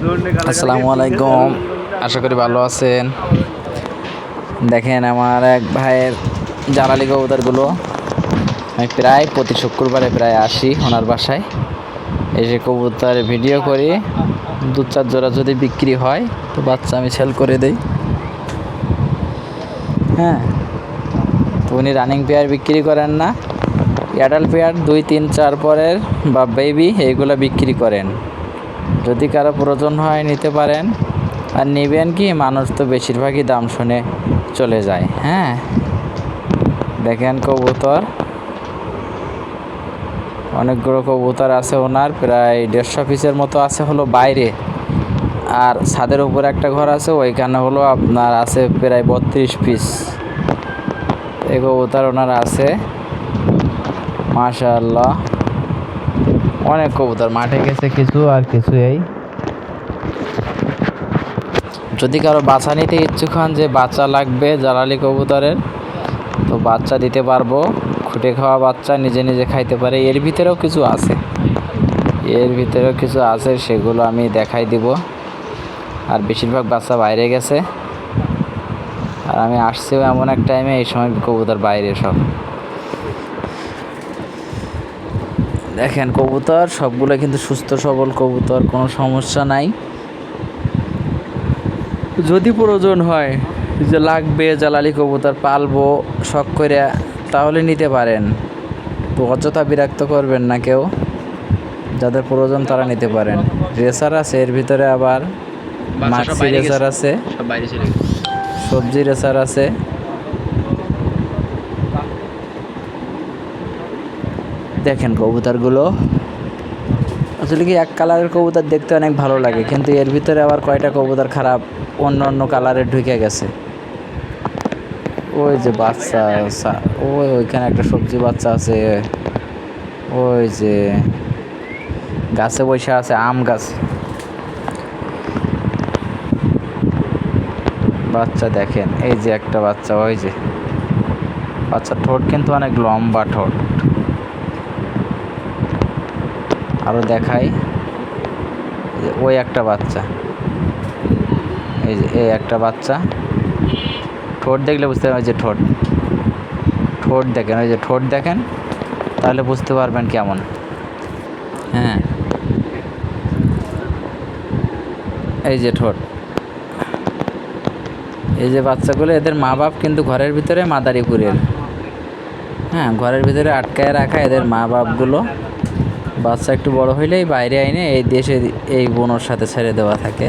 আসসালামু আলাইকুম, আশা করি ভালো আছেন। দেখেন আমার এক ভাইয়ের জ্বালালি কবুতরগুলো আমি প্রায় প্রতি শুক্রবারে প্রায় আসি ওনার বাসায়, এসে কবুতর ভিডিও করি। 2-4 জোড়া যদি বিক্রি হয় তো বাচ্চা আমি সেল করে দিই। হ্যাঁ, তো উনি রানিং পেয়ার বিক্রি করেন না, অ্যাডাল্ট পেয়ার 2-3-4 পরের বা বেবি এইগুলো বিক্রি করেন। যদি কারো প্রয়োজন হয় নিতে পারেন। আর নেবেন কি, মানুষ তো বেশিরভাগই দাম শুনে চলে যায়। হ্যাঁ, দেখেন কবুতর অনেকগুলো কবুতর আছে ওনার, প্রায় 150 পিসের মতো আছে হলো বাইরে, আর ছাদের উপর একটা ঘর আছে, ওইখানে হলো আপনার আছে প্রায় 32 পিস এই কবুতর ওনার আছে। মাশাআল্লাহ, অনেক কবুতর মাঠে গেছে কিছু, আর কিছু এই। যদি কারো বাচ্চা নিতে ইচ্ছুক হন যে বাচ্চা লাগবে জ্বালালি কবুতরের, তো বাচ্চা দিতে পারবো। খুঁটে খাওয়া বাচ্চা নিজে নিজে খাইতে পারে। এর ভিতরেও কিছু আছে, সেগুলো আমি দেখাই দিব। আর বেশিরভাগ বাচ্চা বাইরে গেছে, আর আমি আসছিও এমন এক টাইমে, এই সময় কবুতর বাইরে সব। দেখেন কবুতর সবগুলো কিন্তু সুস্থ সবল কবুতর, কোনো সমস্যা নাই। যদি প্রয়োজন হয় যে লাগবে জ্বালালি কবুতর পালবো শখ করে, তাহলে নিতে পারেন। তো অযথা বিরক্ত করবেন না কেউ, যাদের প্রয়োজন তারা নিতে পারেন। রেসার আছে এর ভিতরে, আবার মাক্সি রেসার আছে, সবজি রেসার আছে। দেখেন কবুতরগুলো আসলে কি, এক কালারের কবুতর দেখতে অনেক ভালো লাগে, কিন্তু এর ভিতরে আবার কয়টা কবুতর খারাপ অন্য অন্য কালারের ঢুকে গেছে। ওই যে বাচ্চা, ওইখানে একটা সবজি বাচ্চা আছে, ওই যে গাছে বসে আছে, আম গাছ বাচ্চা। দেখেন এই যে একটা বাচ্চা, ওই যে বাচ্চা, ঠোঁট কিন্তু অনেক লম্বা ঠোঁট। আরো দেখাই, ওই একটা বাচ্চা, এই যে এই একটা বাচ্চা। ঠোঁট দেখলে বুঝতে পারবেন, যে ঠোঁট দেখেন, ওই যে ঠোঁট দেখেন, তাহলে বুঝতে পারবেন কেমন। হ্যাঁ, এই যে ঠোঁট, এই যে বাচ্চাগুলো, এদের মা বাপ কিন্তু ঘরের ভিতরে মাদারীপুরের। হ্যাঁ, ঘরের ভিতরে আটকায় রাখা এদের মা বাপগুলো। বাচ্চা একটু বড় হইলেই বাইরে আইনে এই দেশে এই বোনের সাথে ছেড়ে দেওয়া থাকে।